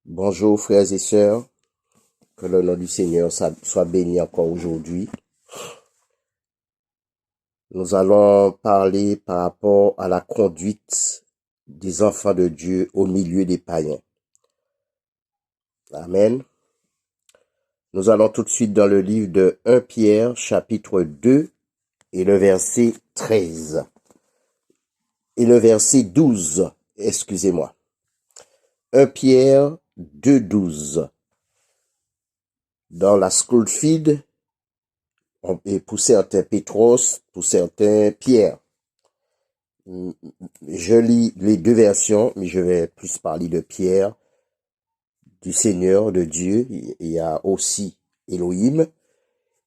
Bonjour frères et sœurs, que le nom du Seigneur soit béni encore aujourd'hui. Nous allons parler par rapport à la conduite des enfants de Dieu au milieu des païens. Amen. Nous allons tout de suite dans le livre de 1 Pierre, chapitre 2, et le verset 13. Et le verset 12, excusez-moi. 1 Pierre 2, 12. Dans la Scofield, et pour certains Pétros, pour certains Pierre. Je lis les deux versions, mais je vais plus parler de Pierre, du Seigneur, de Dieu. Il y a aussi Elohim.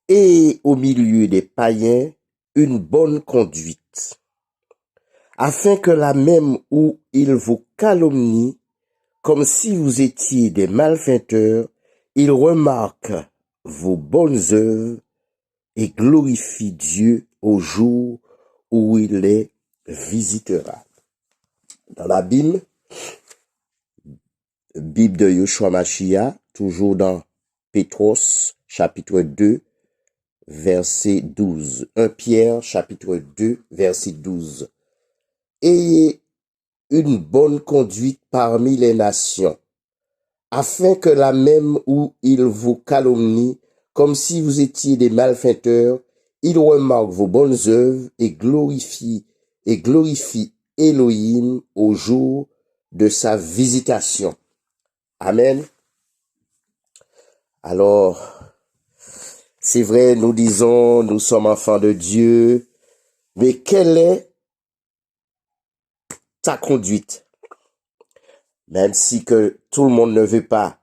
Et au milieu des païens, une bonne conduite, afin que la même où ils vous calomnient, comme si vous étiez des malfaiteurs, ils remarquent vos bonnes œuvres et glorifient Dieu au jour où il les visitera. Dans la Bible de Yoshua Mashiach, toujours dans Pétros, chapitre 2, verset 12. 1 Pierre, chapitre 2, verset 12. Ayez une bonne conduite parmi les nations, afin que la même où ils vous calomnient, comme si vous étiez des malfaiteurs, ils remarquent vos bonnes œuvres et glorifient Elohim au jour de sa visitation. Amen. Alors, c'est vrai, nous disons, nous sommes enfants de Dieu, mais quelle est ta conduite? Même si que tout le monde ne veut pas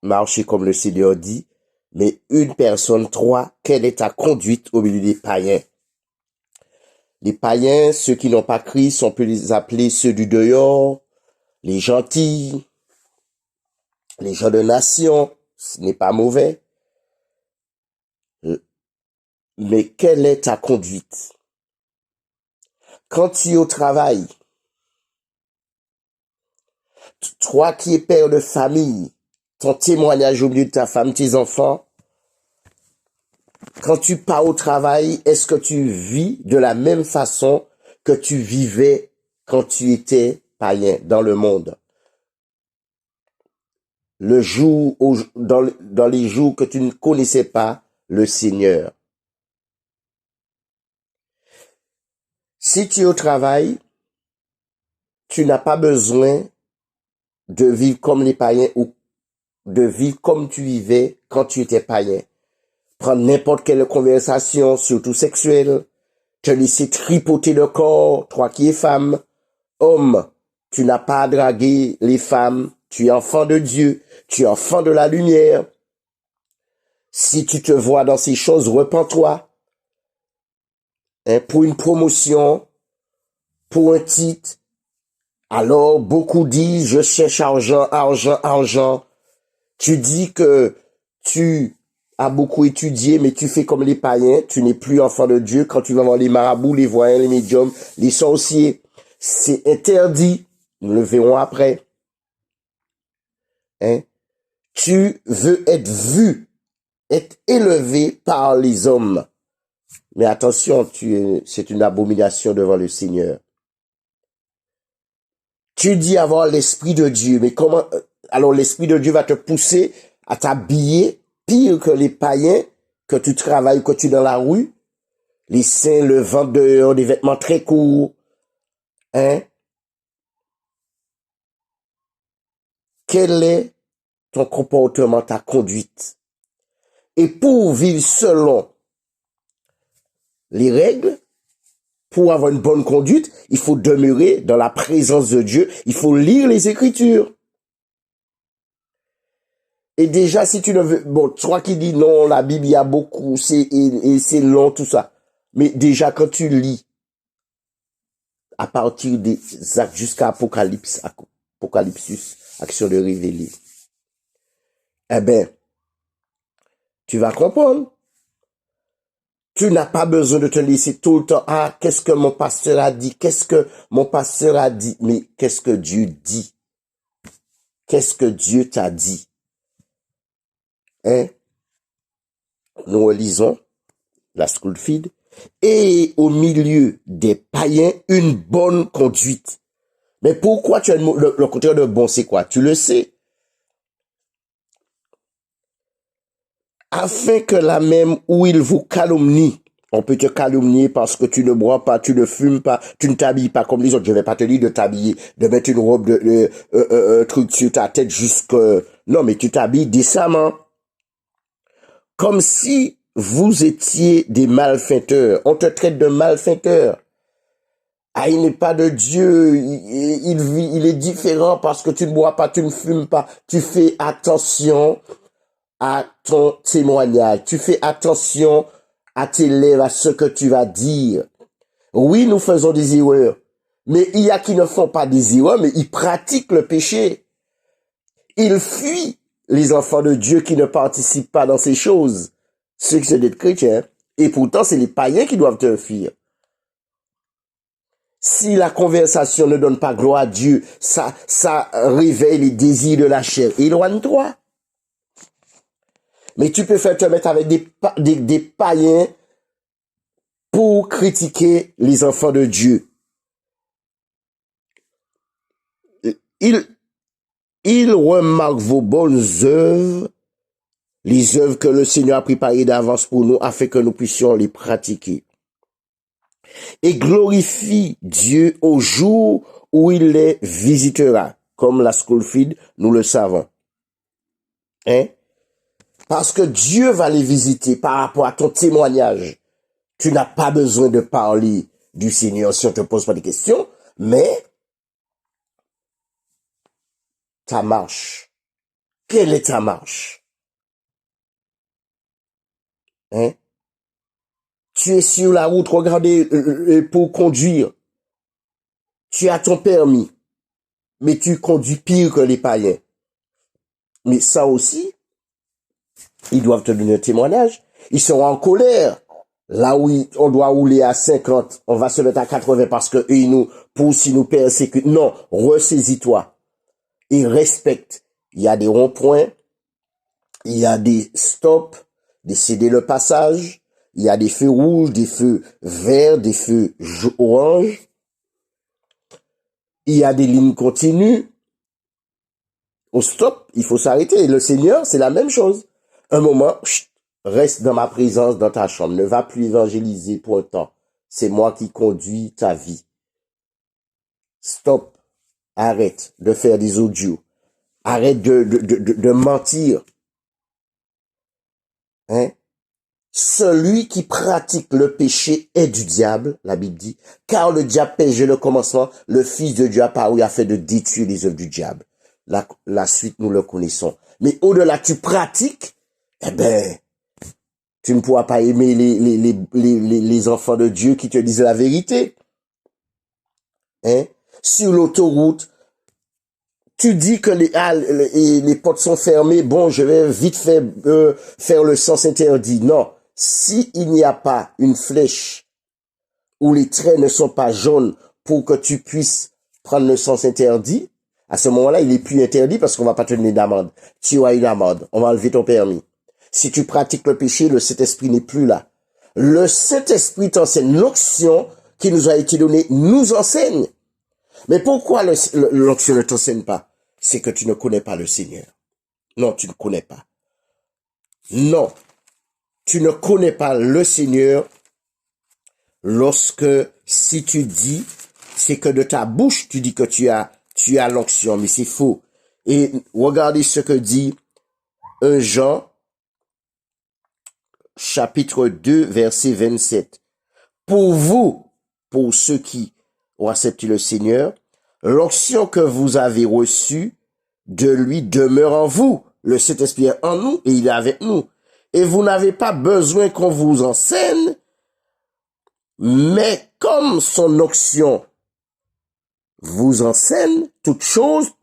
marcher comme le Seigneur dit, mais une personne, trois, quelle est ta conduite au milieu des païens? Les païens, ceux qui n'ont pas Christ, on peut les appeler ceux du dehors, les gentils, les gens de nation, ce n'est pas mauvais. Mais quelle est ta conduite? Quand tu es au travail, toi qui es père de famille, ton témoignage au milieu de ta femme, tes enfants, quand tu pars au travail, est-ce que tu vis de la même façon que tu vivais quand tu étais païen dans le monde? Le jour, dans les jours que tu ne connaissais pas le Seigneur. Si tu es au travail, tu n'as pas besoin de vivre comme les païens ou de vivre comme tu vivais quand tu étais païen. Prendre n'importe quelle conversation, surtout sexuelle, te laisser tripoter le corps, toi qui es femme. Homme, tu n'as pas à draguer les femmes, tu es enfant de Dieu, tu es enfant de la lumière. Si tu te vois dans ces choses, repens-toi. Pour une promotion, pour un titre, alors beaucoup disent, je cherche argent, argent, argent. Tu dis que tu as beaucoup étudié, mais tu fais comme les païens, tu n'es plus enfant de Dieu. Quand tu vas voir les marabouts, les voyants, les médiums, les sorciers, c'est interdit. Nous le verrons après. Tu veux être vu, être élevé par les hommes. Mais attention, c'est une abomination devant le Seigneur. Tu dis avoir l'Esprit de Dieu, mais comment? Alors l'Esprit de Dieu va te pousser à t'habiller pire que les païens, que tu travailles, que tu es dans la rue, les seins, le ventre dehors, des vêtements très courts. Quel est ton comportement, ta conduite? Et pour vivre selon les règles, pour avoir une bonne conduite, il faut demeurer dans la présence de Dieu. Il faut lire les Écritures. Et déjà, si tu ne veux... Bon, toi qui dis non, la Bible, il y a beaucoup, c'est long, tout ça. Mais déjà, quand tu lis, à partir des Actes jusqu'à Apocalypse, Apocalypsus, Action de révéler, eh ben, tu vas comprendre. Tu n'as pas besoin de te laisser tout le temps, ah, qu'est-ce que mon pasteur a dit, qu'est-ce que mon pasteur a dit, mais qu'est-ce que Dieu dit? Qu'est-ce que Dieu t'a dit? Hein? Nous relisons la School Feed. Et au milieu des païens, une bonne conduite. Mais pourquoi tu as le contraire de bon, c'est quoi? Tu le sais. Afin que la même où il vous calomnie, on peut te calomnier parce que tu ne bois pas, tu ne fumes pas, tu ne t'habilles pas comme les autres. Je vais pas te dire de t'habiller, de mettre une robe truc sur ta tête jusque... Non, mais tu t'habilles décemment. Comme si vous étiez des malfaiteurs. On te traite de malfaiteur. Ah, il n'est pas de Dieu. Il est différent parce que tu ne bois pas, tu ne fumes pas. Tu fais attention à ton témoignage. Tu fais attention à tes lèvres, à ce que tu vas dire. Oui, nous faisons des erreurs. Mais il y a qui ne font pas des erreurs, mais ils pratiquent le péché. Ils fuient les enfants de Dieu qui ne participent pas dans ces choses. Ceux qui sont des chrétiens. Et pourtant, c'est les païens qui doivent te fuir. Si la conversation ne donne pas gloire à Dieu, ça réveille les désirs de la chair. Éloigne-toi. Mais tu peux faire te mettre avec des païens pour critiquer les enfants de Dieu. Il remarque vos bonnes œuvres, les œuvres que le Seigneur a préparées d'avance pour nous afin que nous puissions les pratiquer. Et glorifie Dieu au jour où il les visitera, comme la School Feed, nous le savons. Hein? Parce que Dieu va les visiter par rapport à ton témoignage. Tu n'as pas besoin de parler du Seigneur si on te pose pas de questions, mais ta marche. Quelle est ta marche? Hein? Tu es sur la route, regardez, pour conduire. Tu as ton permis, mais tu conduis pire que les païens. Mais ça aussi, ils doivent te donner un témoignage. Ils seront en colère. Là où on doit rouler à 50, on va se mettre à 80 parce que eux, ils nous poussent, ils nous persécutent. Non, ressaisis-toi et respecte. Il y a des ronds-points, il y a des stops, des céder le passage, il y a des feux rouges, des feux verts, des feux orange. Il y a des lignes continues. Au stop, il faut s'arrêter. Et le Seigneur, c'est la même chose. Un moment, reste dans ma présence, dans ta chambre. Ne va plus évangéliser pour un temps. C'est moi qui conduis ta vie. Stop. Arrête de faire des audios. Arrête de mentir. Hein? Celui qui pratique le péché est du diable, la Bible dit, car le diable pêche le commencement, le Fils de Dieu apparu afin de détruire les œuvres du diable. La suite, nous le connaissons. Mais au-delà, tu pratiques, eh ben, tu ne pourras pas aimer les enfants de Dieu qui te disent la vérité. Hein? Sur l'autoroute, tu dis que les portes sont fermées, bon, je vais vite faire le sens interdit. Non. Si il n'y a pas une flèche où les traits ne sont pas jaunes pour que tu puisses prendre le sens interdit, à ce moment-là, il est plus interdit parce qu'on va pas te donner d'amende. Tu as une amende. On va enlever ton permis. Si tu pratiques le péché, le Saint-Esprit n'est plus là. Le Saint-Esprit t'enseigne. L'onction qui nous a été donnée nous enseigne. Mais pourquoi l'onction ne t'enseigne pas? C'est que tu ne connais pas le Seigneur. Non, tu ne connais pas. Non. Tu ne connais pas le Seigneur lorsque, si tu dis, c'est que de ta bouche, tu dis que tu as l'onction, mais c'est faux. Et regardez ce que dit 1 Jean, chapitre 2, verset 27. Pour vous, pour ceux qui ont accepté le Seigneur, l'onction que vous avez reçue de lui demeure en vous. Le Saint-Esprit est en nous et il est avec nous. Et vous n'avez pas besoin qu'on vous enseigne, mais comme son onction vous enseigne toute chose,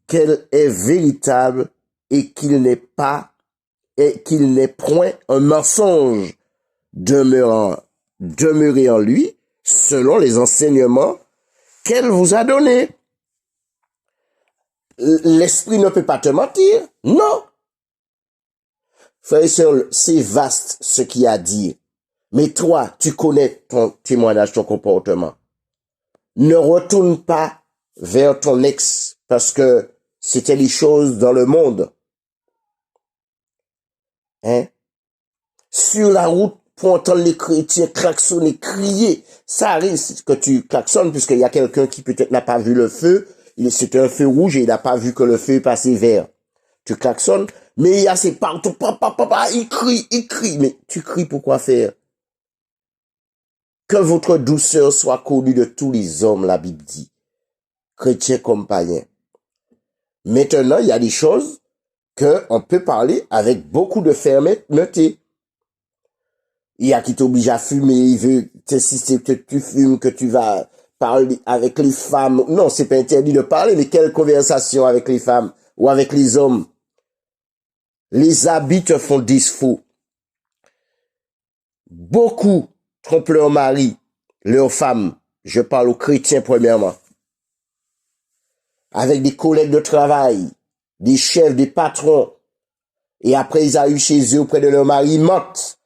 qu'elle est véritable et qu'il n'est point un mensonge, demeurez en lui selon les enseignements qu'elle vous a donnés. l'esprit ne peut pas te mentir. Non. Frère et sœur, c'est vaste ce qu'il y a à dire. Mais toi, tu connais ton témoignage, ton comportement. Ne retourne pas vers ton ex parce que c'était les choses dans le monde. Hein? Sur la route, pour entendre les chrétiens klaxonner, crier, ça arrive que tu klaxonnes puisqu'il y a quelqu'un qui peut-être n'a pas vu le feu. C'était un feu rouge et il n'a pas vu que le feu est passé vert. Tu klaxonnes, mais il y a ces partout, papa, il crie. Mais tu cries pour quoi faire? Que votre douceur soit connue de tous les hommes, la Bible dit. Chrétiens comme païens. Maintenant, il y a des choses que on peut parler avec beaucoup de fermeté. Il y a qui t'oblige à fumer, il veut t'insister que tu fumes, que tu vas parler avec les femmes. Non, c'est pas interdit de parler, mais quelle conversation avec les femmes ou avec les hommes? Les habits te font défaut. Beaucoup trompent leur mari, leur femme. Je parle aux chrétiens premièrement. Avec des collègues de travail, des chefs, des patrons. Et après, ils arrivent chez eux auprès de leur mari, ils mentent.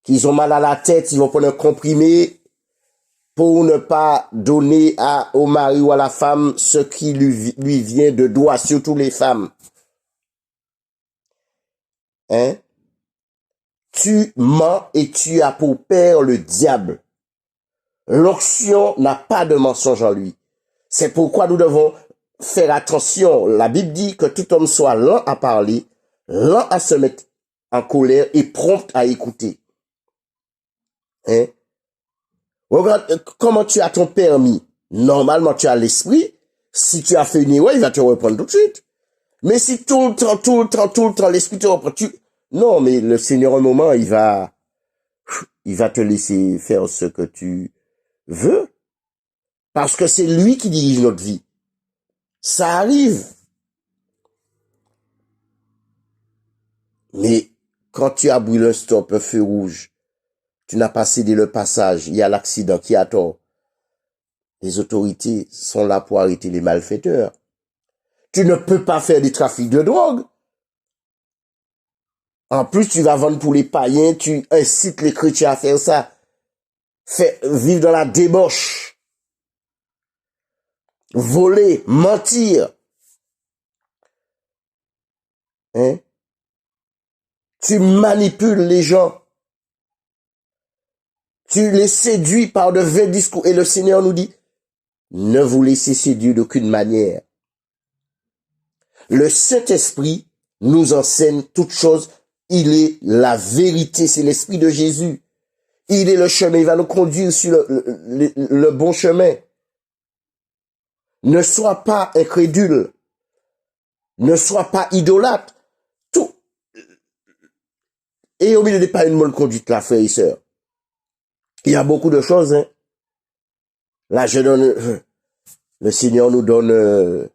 Qu'ils ont mal à la tête, ils vont prendre un comprimé pour ne pas donner au mari ou à la femme ce qui lui vient de droit, surtout les femmes. Hein? Tu mens et tu as pour père le diable. L'onction n'a pas de mensonge en lui. C'est pourquoi nous devons faire attention. La Bible dit que tout homme soit lent à parler, lent à se mettre en colère et prompt à écouter. Hein? Regarde comment tu as ton permis. Normalement, tu as l'esprit. Si tu as fait une erreur, il va te reprendre tout de suite. Mais si tout le temps, l'esprit te reprend, non, mais le Seigneur, un moment, il va te laisser faire ce que tu veux. Parce que c'est lui qui dirige notre vie. Ça arrive. Mais quand tu as brûlé un stop, un feu rouge, tu n'as pas cédé le passage, il y a l'accident, qui a tort? Les autorités sont là pour arrêter les malfaiteurs. Tu ne peux pas faire du trafic de drogue. En plus, tu vas vendre pour les païens, tu incites les chrétiens à faire ça. Vivre dans la débauche. Voler, mentir. Hein? Tu manipules les gens. Tu les séduis par de vains discours. Et le Seigneur nous dit, ne vous laissez séduire d'aucune manière. Le Saint-Esprit nous enseigne toutes choses. Il est la vérité, c'est l'Esprit de Jésus. Il est le chemin, il va nous conduire sur le bon chemin. Ne sois pas incrédule. Ne sois pas idolâtre. Tout. Et au milieu n'est pas une bonne conduite, là, frères et sœurs. Il y a beaucoup de choses, hein. Là, le Seigneur nous donne,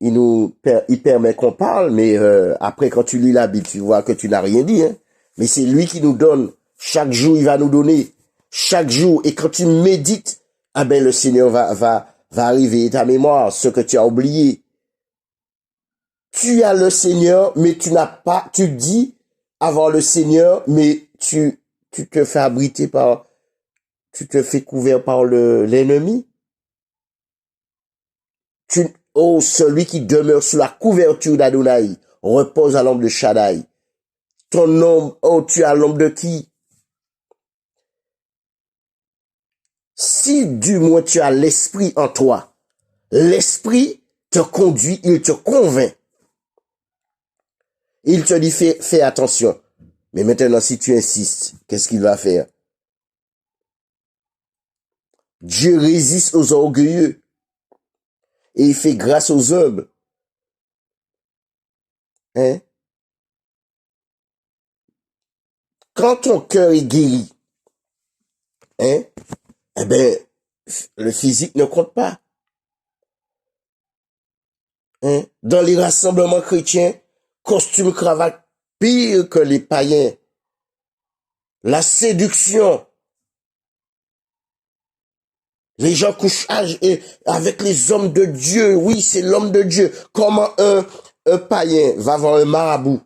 il permet qu'on parle, mais après, quand tu lis la Bible, tu vois que tu n'as rien dit, hein. Mais c'est lui qui nous donne. Chaque jour, il va nous donner. Chaque jour. Et quand tu médites, ah ben, le Seigneur va arriver à ta mémoire, ce que tu as oublié. Tu as le Seigneur, mais tu dis avoir le Seigneur, mais tu te fais abriter tu te fais couvert par l'ennemi. Celui qui demeure sous la couverture d'Adonai repose à l'ombre de Shaddai. Ton ombre, tu as l'ombre de qui? Si du moins tu as l'esprit en toi, l'esprit te conduit, il te convainc. Il te dit fais attention. Mais maintenant, si tu insistes, qu'est-ce qu'il va faire? Dieu résiste aux orgueilleux et il fait grâce aux humbles. Hein? Quand ton cœur est guéri, hein? Eh ben, le physique ne compte pas. Hein? Dans les rassemblements chrétiens, costume, cravate, pire que les païens. La séduction. Les gens couchent avec les hommes de Dieu. Oui, c'est l'homme de Dieu. Comment un païen va voir un marabout?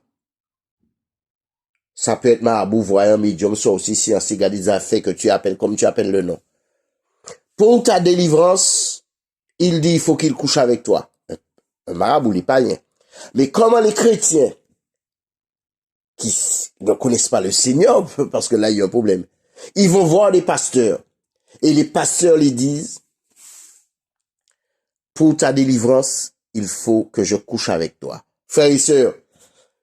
Ça peut être marabout, voyant médium, soit aussi si un cigare des affaires que tu appelles comme tu appelles le nom. Pour ta délivrance, il dit il faut qu'il couche avec toi. Un marabout, les païens. Mais comment les chrétiens qui ne connaissent pas le Seigneur, parce que là il y a un problème, ils vont voir les pasteurs. Et les pasteurs les disent, pour ta délivrance, il faut que je couche avec toi. Frères et sœurs,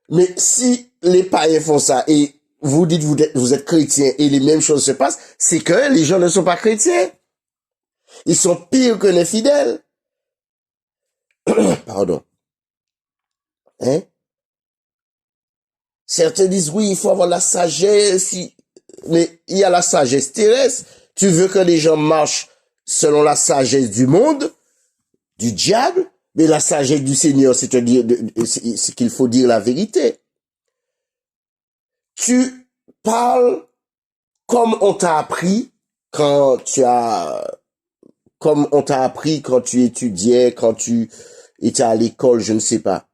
mais si les païens font ça et vous dites vous êtes chrétiens et les mêmes choses se passent, c'est que les gens ne sont pas chrétiens. Ils sont pires que les fidèles. Pardon. Hein? Certains disent oui, il faut avoir la sagesse, mais il y a la sagesse terrestre. Tu veux que les gens marchent selon la sagesse du monde, du diable, mais la sagesse du Seigneur, c'est-à-dire c'est qu'il faut dire la vérité. Tu parles comme on t'a appris comme on t'a appris quand tu étudiais, quand tu étais à l'école, je ne sais pas.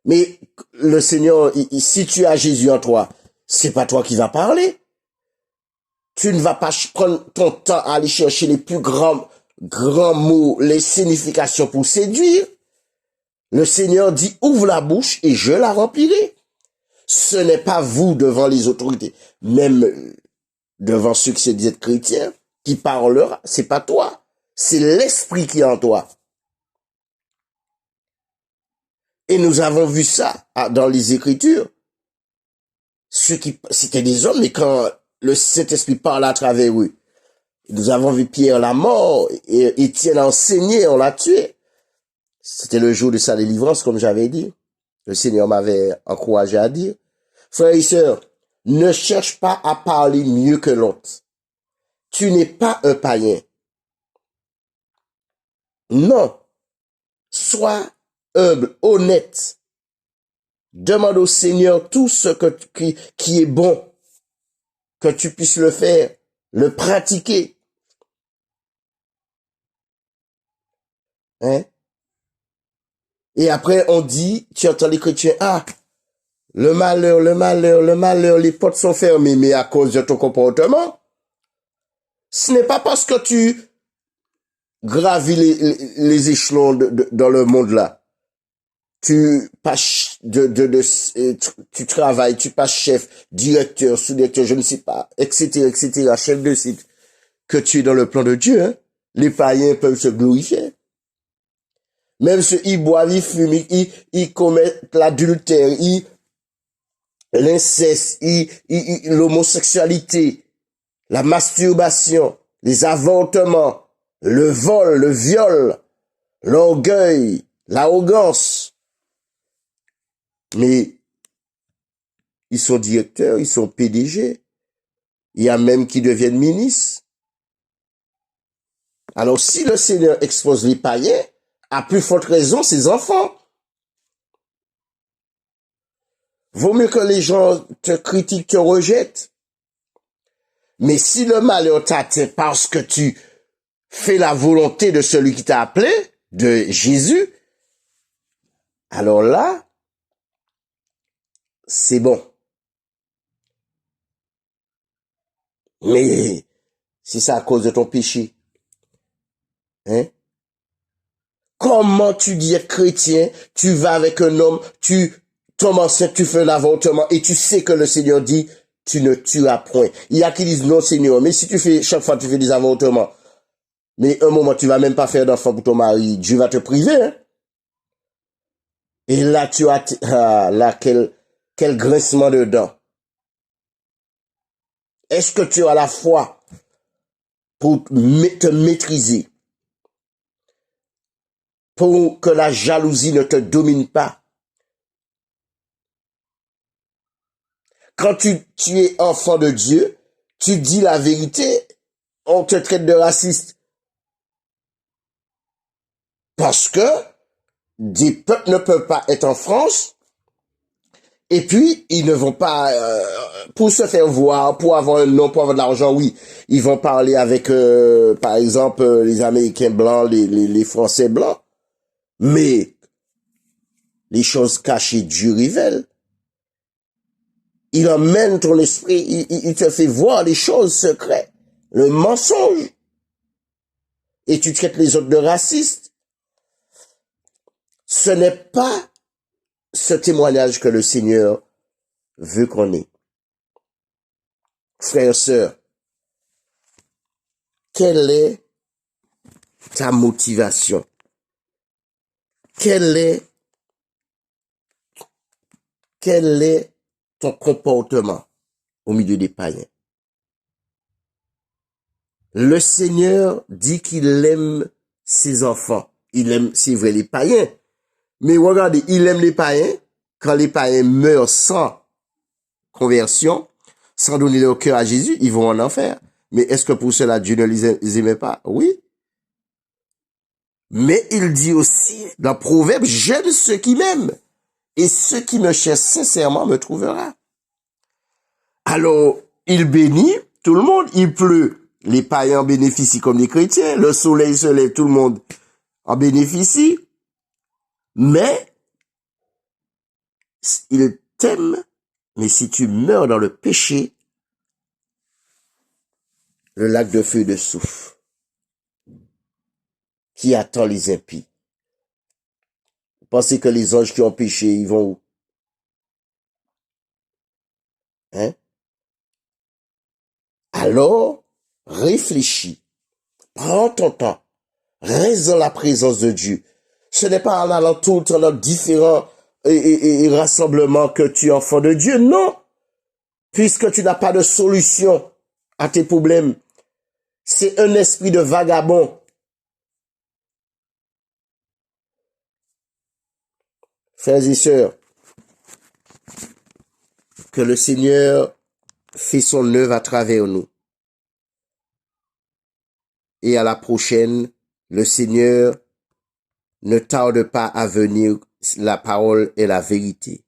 Mais le Seigneur, si tu as Jésus en toi, c'est pas toi qui vas parler. Tu ne vas pas prendre ton temps à aller chercher les plus grands mots, les significations pour séduire. Le Seigneur dit, ouvre la bouche et je la remplirai. Ce n'est pas vous devant les autorités, même devant ceux qui se disent chrétiens, qui parlera, c'est pas toi. C'est l'esprit qui est en toi. Et nous avons vu ça dans les Écritures. C'était des hommes, mais quand le Saint-Esprit parle à travers eux, nous avons vu Pierre la mort, et Étienne a enseigné, on l'a tué. C'était le jour de sa délivrance, comme j'avais dit. Le Seigneur m'avait encouragé à dire. Frères et sœurs, ne cherche pas à parler mieux que l'autre. Tu n'es pas un païen. Non. Sois humble, honnête. Demande au Seigneur tout ce qui est bon, que tu puisses le faire, le pratiquer. Hein? Et après, on dit, tu entends les chrétiens, le malheur, les portes sont fermées, mais à cause de ton comportement. Ce n'est pas parce que tu gravis les échelons dans le monde là. Tu passes tu travailles, tu passes chef, directeur, sous-directeur, je ne sais pas, etc., chef de site, que tu es dans le plan de Dieu, hein. Les païens peuvent se glorifier. Même ceux, ils boivent, ils fument, ils commettent l'adultère, l'inceste, l'homosexualité, la masturbation, les avortements, le vol, le viol, l'orgueil, l'arrogance. Mais ils sont directeurs, ils sont PDG. Il y a même qui deviennent ministres. Alors si le Seigneur expose les païens, à plus forte raison ses enfants. Vaut mieux que les gens te critiquent, te rejettent. Mais si le malheur t'atteint parce que tu fais la volonté de celui qui t'a appelé, de Jésus, alors là, c'est bon. Mais si c'est à cause de ton péché, hein? Comment tu dis être chrétien, tu vas avec un homme, tu tombes enceinte, tu fais un avortement et tu sais que le Seigneur dit, tu ne tueras point. Il y a qui disent non Seigneur, mais si chaque fois tu fais des avortements, mais un moment tu vas même pas faire d'enfant pour ton mari, Dieu va te priver, hein? Et là tu as, quel grincement de dents. Est-ce que tu as la foi pour te maîtriser? Pour que la jalousie ne te domine pas. Quand tu es enfant de Dieu, tu dis la vérité, on te traite de raciste. Parce que des peuples ne peuvent pas être en France Et puis, ils ne vont pas, pour se faire voir, pour avoir un nom, pour avoir de l'argent, oui. Ils vont parler avec, par exemple, les Américains blancs, les Français blancs. Mais les choses cachées, Dieu révèle. Il emmène ton esprit, il te fait voir les choses secrètes, le mensonge. Et tu traites les autres de racistes. Ce n'est pas ce témoignage que le Seigneur veut qu'on ait. Frères et sœurs, quelle est ta motivation? Quel est ton comportement au milieu des païens? Le Seigneur dit qu'il aime ses enfants. Il aime, c'est vrai, les païens. Mais regardez, il aime les païens. Quand les païens meurent sans conversion, sans donner leur cœur à Jésus, ils vont en enfer. Mais est-ce que pour cela, Dieu ne les aimait pas? Oui. Mais il dit aussi, dans Proverbe, j'aime ceux qui m'aiment. Et ceux qui me cherchent sincèrement me trouvera. Alors, il bénit tout le monde. Il pleut. Les païens bénéficient comme les chrétiens. Le soleil se lève, tout le monde en bénéficie. Mais, il t'aime. Mais si tu meurs dans le péché, le lac de feu et de soufre qui attend les impies. Vous pensez que les anges qui ont péché, ils vont où? Hein? Alors, réfléchis. Prends ton temps. Reste dans la présence de Dieu. Ce n'est pas en allant tout le temps dans différents rassemblements que tu es enfant de Dieu. Non. Puisque tu n'as pas de solution à tes problèmes. C'est un esprit de vagabond. Frères et sœurs, que le Seigneur fait son œuvre à travers nous. Et à la prochaine, le Seigneur ne tarde pas à venir, la parole et la vérité.